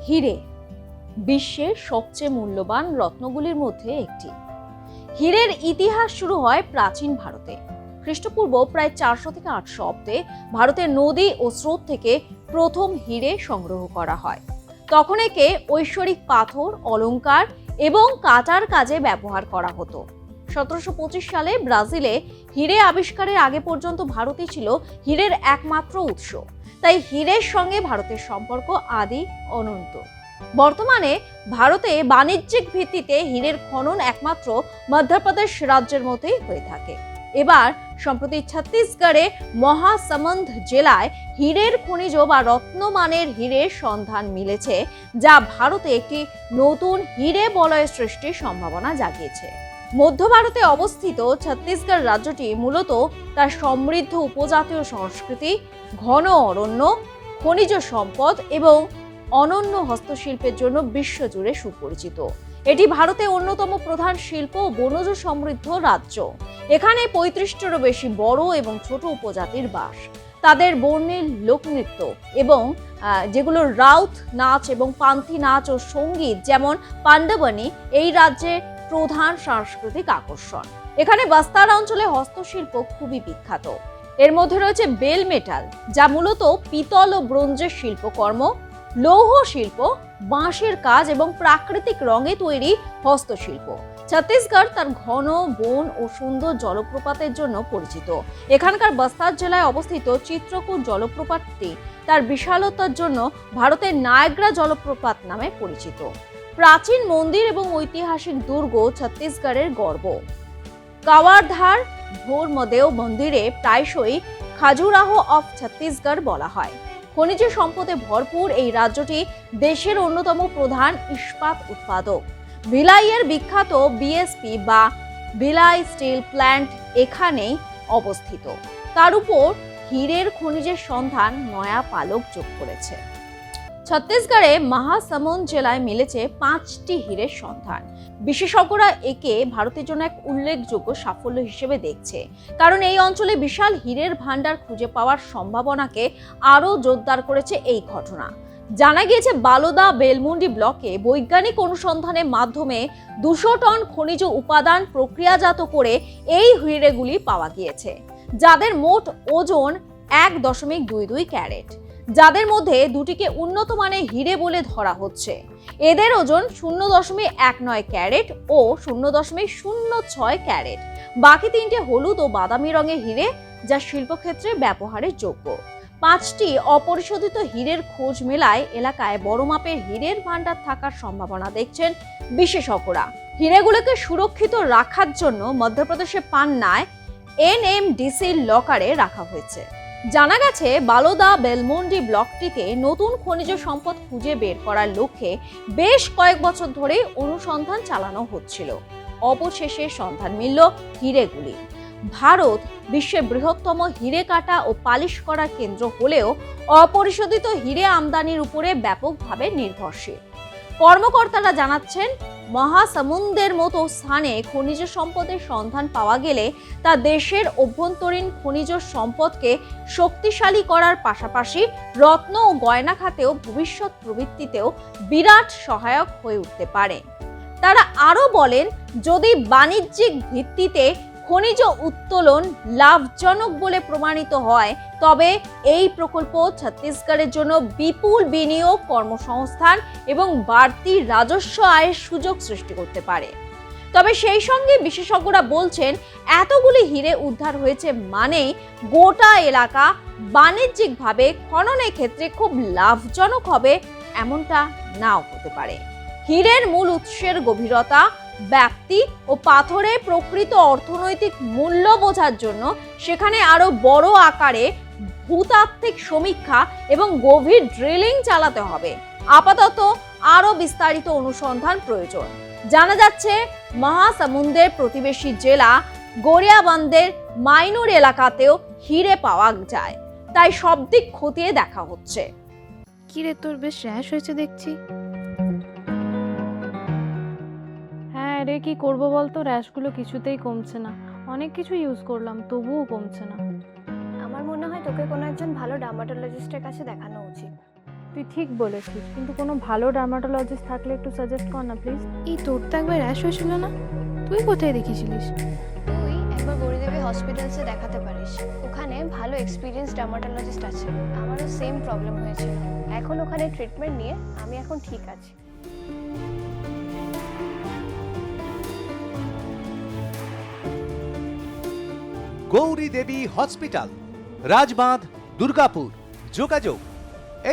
হিরে বিশ্বের সবচেয়ে মূল্যবান রত্নগুলির মধ্যে একটি। হীরের ইতিহাস শুরু হয় প্রাচীন ভারতে। খ্রিস্টপূর্ব প্রায় 400 থেকে 800 অব্দে ভারতের নদী ও স্রোত থেকে প্রথম হিরে সংগ্রহ করা হয়। তখন একে ঐশ্বরিক পাথর, অলংকার এবং কাটার কাজে ব্যবহার করা হতো। 1725 সালে ব্রাজিলে হিরে আবিষ্কারের আগে পর্যন্ত ভারতই ছিল হীরের একমাত্র উৎস। তাই হীরের সঙ্গে ভারতের সম্পর্ক আদি অনন্ত। বর্তমানে ভারতে বাণিজ্যিক ভিত্তিতে হীরের খনন একমাত্র মধ্যপ্রদেশ রাজ্যের মধ্যেই হয়ে থাকে। এবার সম্প্রতি ছত্তিশগড়ে মহাসমন্দ জেলায় হীরের খনিজ বা রত্নমানের হীরের সন্ধান মিলেছে, যা ভারতে একটি নতুন হীরে বলয় সৃষ্টির সম্ভাবনা জাগিয়েছে। মধ্য ভারতে অবস্থিত ছত্তিশগড় রাজ্যটি মূলত তার সমৃদ্ধ উপজাতীয় সংস্কৃতি, ঘন অরণ্য, খনিজ সম্পদ এবং অনন্য হস্তশিল্পের জন্য বিশ্বজুড়ে সুপরিচিত। এটি ভারতের অন্যতম প্রধান শিল্প ও বনজ সমৃদ্ধ রাজ্য। এখানে 35টারও বেশি বড় এবং ছোট উপজাতির বাস। তাদের বর্ণিল লোকনৃত্য এবং যেগুলো রাউত নাচ এবং পান্থি নাচ ও সঙ্গীত যেমন পান্ডবনী এই রাজ্যের প্রধান সাংস্কৃতিক আকর্ষণ। এখানে বাস্তার অঞ্চলে হস্তশিল্প খুবই বিখ্যাত। এর মধ্যে রয়েছে বেল মেটাল, যা মূলত পিতল ও ব্রোঞ্জের শিল্পকর্ম, লৌহ শিল্প, বাঁশের কাজ এবং প্রাকৃতিক রঙে তৈরি হস্তশিল্প। ছত্তিশগড় তার ঘন বন ও সুন্দর জলপ্রপাতের জন্য পরিচিত। এখানকার বস্তার জেলায় অবস্থিত চিত্রকূট জলপ্রপাতটি তার বিশালতার জন্য ভারতের নায়াগ্রা জলপ্রপাত নামে পরিচিত। প্রাচীন মন্দির এবং ঐতিহাসিক দুর্গ ছত্তিশগড়ের গর্ব। কাওয়ারধার ভোরমদেও মন্দিরে প্রায়শই খাজুরাহ অফ ছত্তিশগড় বলা হয়। খনিজ সম্পদে ভরপুর এই রাজ্যটি দেশের অন্যতম প্রধান ইস্পাত উৎপাদক। ভিলাইয়ের বিখ্যাত বিএসপি বা ভিলাই স্টিল প্ল্যান্ট এখানেই অবস্থিত। তার উপর হীরের খনিজের সন্ধান নয়া পালক যোগ করেছে। ছত্তিশগড়ে মহাসমন্দ জেলায় মিলেছে 5টি হীরের সন্ধান। বিশেষজ্ঞরা একে ভারতের জন্য এক উল্লেখযোগ্য সাফল্য হিসেবে দেখছে, কারণ এই অঞ্চলে বিশাল হীরের ভান্ডার খুঁজে পাওয়ার সম্ভাবনাকে আরও জোরদার করেছে এই ঘটনা। জানা গিয়েছে বালোদা বেলমুন্ডি ব্লকে বৈজ্ঞানিক অনুসন্ধানের মাধ্যমে 200 টন খনিজ উপাদান প্রক্রিয়াজাত করে এই হীরেগুলি পাওয়া গিয়েছে, যাদের মোট ওজন 1.22 ক্যারেট, যাদের মধ্যে দুটিকে উন্নত মানের হীরে বলে ধরা হচ্ছে। এদের ওজন 0.19 ক্যারেট ও 0.06 ক্যারেট। বাকি 3টে হলুদ ও বাদামি রঙের হীরে, যা শিল্পক্ষেত্রে ব্যবহারের যোগ্য। 5টি অপরিশোধিত হীরের খোঁজ মেলায় এলাকায় বড় মাপের হীরের ভান্ডার থাকার সম্ভাবনা দেখছেন বিশেষজ্ঞরা। হীরেগুলোকে সুরক্ষিত রাখার জন্য মধ্যপ্রদেশের পান্নায় এনএমডিসির লকারে রাখা হয়েছে। জানা গেছে বালোদা বেলমুন্ডি ব্লকটিতে নতুন খনিজ সম্পদ খুঁজে বের করার লক্ষ্যে বেশ কয়েক বছর ধরে অনুসন্ধান চালানো হচ্ছিল। অবশেষে সন্ধান মিলল হীরেগুলি। ভারত বিশ্বের বৃহত্তম হীরে কাটা ও পালিশ করার কেন্দ্র হলেও অপরিশোধিত হীরে আমদানির উপরে ব্যাপকভাবে নির্ভরশীল। কর্মকর্তারা জানাচ্ছেন, মহাসমুন্দের মতো স্থানে খনিজ সম্পদের সন্ধান পাওয়া গেলে তা দেশের অভ্যন্তরীণ খনিজ সম্পদকে শক্তিশালী করার পাশাপাশি রত্ন ও গয়না খাতেও ভবিষ্যৎ প্রবৃত্তিতেও বিরাট সহায়ক হয়ে উঠতে পারে। তারা আরও বলেন, যদি বাণিজ্যিক ভিত্তিতে খনিজ উত্তোলন লাভজনক বলে প্রমাণিত হয়, তবে এই প্রকল্প ছত্তিশগড়ের জন্য বিপুল বিনিয়োগ, কর্মসংস্থান এবং বাড়তি রাজস্ব আয়ের সুযোগ সৃষ্টি করতে পারে। তবে সেই সঙ্গে বিশেষজ্ঞরা বলছেন, এতগুলি হীরে উদ্ধার হয়েছে মানেই গোটা এলাকা বাণিজ্যিকভাবে খননের ক্ষেত্রে খুব লাভজনক হবে, এমনটা নাও হতে পারে। হীরের মূল উৎসের গভীরতা, ব্যাপ্তি ও পাথরের প্রকৃত অর্থনৈতিক মূল্য বোঝার জন্য সেখানে আরো বড় আকারে ভূতাত্ত্বিক সমীক্ষা এবং গভীর ড্রিলিং চালাতে হবে। আপাতত আরো বিস্তারিত অনুসন্ধান প্রয়োজন। জানা যাচ্ছে, মহাসমুন্দের প্রতিবেশী জেলা গরিয়াবন্দের মাইনুর এলাকাতেও হীরে পাওয়া যায়, তাই সব দিক খতিয়ে দেখা হচ্ছে। কি রে, তোর বেশ র্যাশ হয়েছে দেখছি। রে, কি করব বলতো, র্যাশগুলো কিছুতেই কমছে না। অনেক কিছু ইউজ করলাম, তবুও কমছে না। আমার মনে হয় তোকে কোনো একজন ভালো ডার্মাটোলজিস্টের কাছে দেখানো উচিত। তুই ঠিক বলেছিস, কিন্তু কোনো ভালো ডার্মাটোলজিস্ট থাকলে একটু সাজেস্ট কর না প্লিজ। এই তোর তো একবার র্যাশ হয়েছিল না? তুই কোথায় দেখিয়েছিলিস? তুই একবার গৌরীদেবী হসপিটালসে দেখাতে পারিস, ওখানে ভালো এক্সপিরিয়েন্স ডার্মাটোলজিস্ট আছে। আমারও সেম প্রবলেম হয়েছিল, এখন ওখানে ট্রিটমেন্ট নিয়ে আমি এখন ঠিক আছি। গৌরী দেবী হসপিটাল, রাজবাঁধ, দুর্গাপুর। যোগাযোগ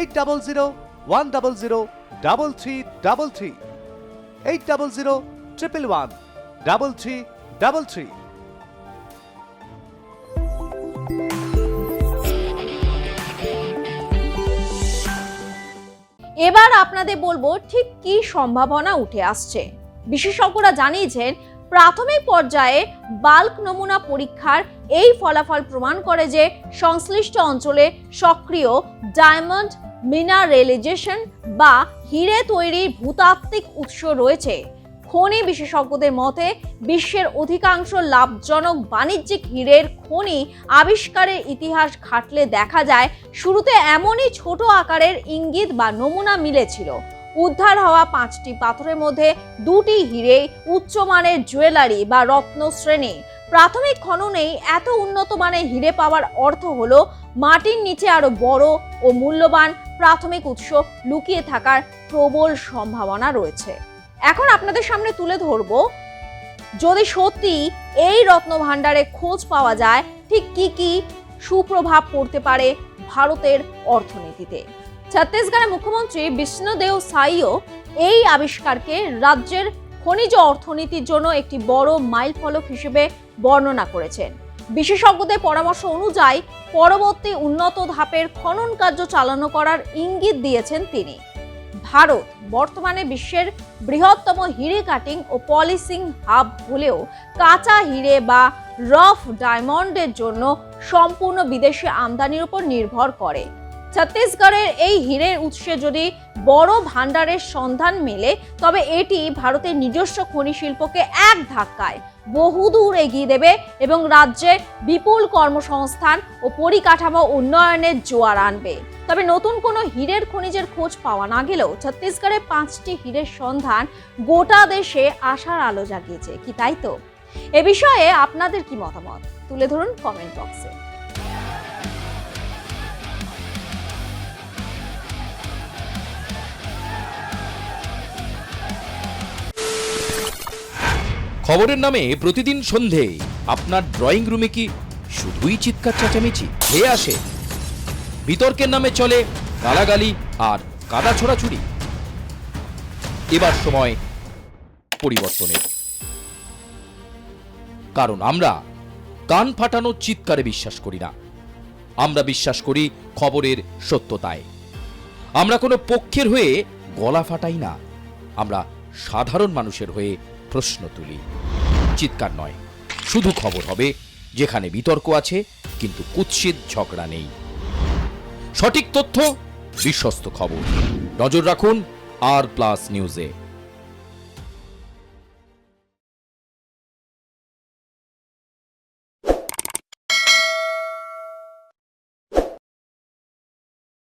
8001003333, 8001113333। এবার আপনাদের বলবো ঠিক কি সম্ভাবনা উঠে আসছে। বিশেষজ্ঞরা জানিয়েছেন প্রাথমিক পর্যায়ে বাল্ক নমুনা পরীক্ষার এই ফলাফল প্রমাণ করে যে সংশ্লিষ্ট অঞ্চলে সক্রিয় ডায়মন্ড মিনারেলাইজেশন বা হিরে তৈরির ভূতাত্ত্বিক উৎস রয়েছে। খনি বিশেষজ্ঞদের মতে বিশ্বের অধিকাংশ লাভজনক বাণিজ্যিক হীরের খনি আবিষ্কারের ইতিহাস ঘাটলে দেখা যায় শুরুতে এমনই ছোট আকারের ইঙ্গিত বা নমুনা মিলেছিল। উদ্ধার হওয়া 5টি পাথরের মধ্যে 2টি হিরে উচ্চমানের জুয়েলারি বা রত্ন শ্রেণী। প্রাথমিক খননেই এত উন্নত মানের হিরে পাওয়ার অর্থ হলো মাটির নিচে আরো বড় ও মূল্যবান প্রাথমিক উৎস লুকিয়ে থাকার প্রবল সম্ভাবনা রয়েছে। এখন আপনাদের সামনে তুলে ধরবো, যদি সত্যি এই রত্ন ভাণ্ডারে খোঁজ পাওয়া যায় ঠিক কি কি সুপ্রভাব পড়তে পারে ভারতের অর্থনীতিতে। ছত্তিশগড়ের মুখ্যমন্ত্রী বিষ্ণুদেও সাইও এই আবিষ্কারকে রাজ্যের খনিজ অর্থনীতির জন্য একটি বড় মাইলফলক হিসেবে বর্ণনা করেছেন। বিশেষজ্ঞদের পরামর্শ অনুযায়ী পরবর্তী উন্নত ধাপের খনন কার্য চালানো করার ইঙ্গিত দিয়েছেন তিনি। ভারত বর্তমানে বিশ্বের বৃহত্তম হিরে কাটিং ও পলিশিং হাব হলেও কাঁচা হিরে বা রফ ডায়মন্ডের জন্য সম্পূর্ণ বিদেশি আমদানির উপর নির্ভর করে। ছত্তিশগড়ের এই হীরের উৎসে যদি বড় ভাণ্ডারের সন্ধান মেলে তবে এটি ভারতের নিজস্ব খনি শিল্পকে এক ধাক্কায় বহুদূর এগিয়ে দেবে এবং রাজ্যে বিপুল কর্মসংস্থান ও পরিকাঠামো উন্নয়নের জোয়ার আনবে। তবে নতুন কোনো হীরের খনিজের খোঁজ পাওয়া না গেলেও ছত্তিশগড়ে 5টি হীরের সন্ধান গোটা দেশে আশার আলো জাগিয়েছে, কি তাই তো? এ বিষয়ে আপনাদের কি মতামত তুলে ধরুন কমেন্ট বক্সে। খবরের নামে প্রতিদিন সন্ধে আপনার ড্রয়িং রুমে কি শুধুই চিৎকার চেঁচামেচি হয়ে আসে? বিতর্কের নামে চলে গালাগালি আর কাদা ছোড়াছুড়ি। এবার সময় পরিবর্তনের, কারণ আমরা কান ফাটানো চিৎকারে বিশ্বাস করি না। আমরা বিশ্বাস করি খবরের সত্যতায়। আমরা কোনো পক্ষের হয়ে গলা ফাটাই না, আমরা সাধারণ মানুষের হয়ে প্রশ্ন তুলি। চিৎকার নয়, শুধু খবর হবে যেখানে বিতর্ক আছে কিন্তু কুৎসিত ঝগড়া নেই। সঠিক তথ্য, বিশ্বস্ত খবর। নজর রাখুন আর প্লাস নিউজে।